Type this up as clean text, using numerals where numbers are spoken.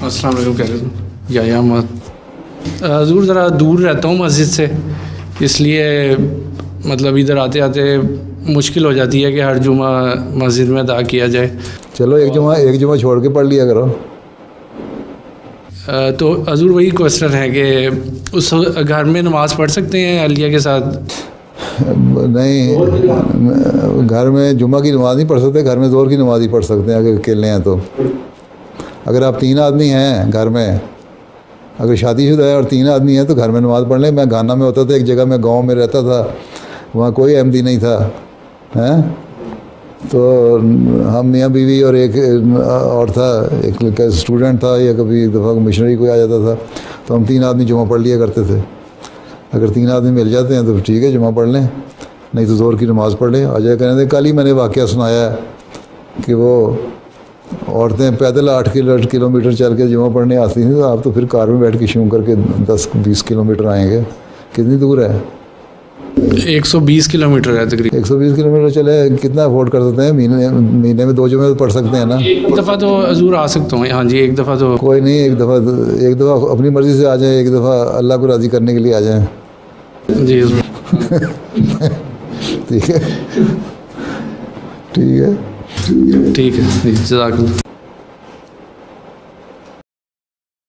अस्सलाम वालेकुम। कह रहे थे या मत हजूर ज़रा दूर रहता हूँ मस्जिद से, इसलिए मतलब इधर आते आते मुश्किल हो जाती है कि हर जुमा मस्जिद में अदा किया जाए। चलो एक जुमा छोड़ के पढ़ लिया करो। तो हजूर वही क्वेश्चन है कि उस घर में नमाज़ पढ़ सकते हैं अहलिया के साथ? नहीं, घर में जुमा की नमाज़ नहीं पढ़ सकते, घर में ज़ोहर की नमाज़ ही पढ़ सकते हैं अगर अकेले हैं तो। अगर आप 3 आदमी हैं घर में, अगर शादीशुदा है और 3 आदमी हैं तो घर में नमाज़ पढ़ लें। मैं घाना में होता था, एक जगह मैं गांव में रहता था, वहाँ कोई अहमदी नहीं था हैं, तो हम मियाँ बीवी और एक और था, एक स्टूडेंट था, या कभी एक दफ़ा मिशनरी कोई आ जाता था, तो हम 3 आदमी जुमा पढ़ लिया करते थे। अगर 3 आदमी मिल जाते हैं तो ठीक है, जुमा पढ़ लें, नहीं तो ज़ोहर की नमाज़ पढ़ लें। अजय कहने थे, कल ही मैंने वाक़या सुनाया कि वो औरतें पैदल 8 किलोमीटर चल के जुमा पढ़ने आती थी, तो आप तो फिर कार में बैठ के शुरू करके 10-20 किलोमीटर आएंगे। कितनी दूर है? 120 किलोमीटर है तकरीबन। 120 किलोमीटर चले, कितना अफोर्ड कर सकते हैं? महीने में 2 जुमे तो पढ़ सकते हैं ना। एक दफ़ा तो हजूर आ सकता हूँ। हाँ जी, एक दफ़ा तो कोई नहीं, एक दफ़ा अपनी मर्ज़ी से आ जाए, एक दफ़ा अल्लाह को राज़ी करने के लिए आ जाए। जी हजूर। ठीक है, ठीक है, ठीक है जी, जज़ाकल्लाह।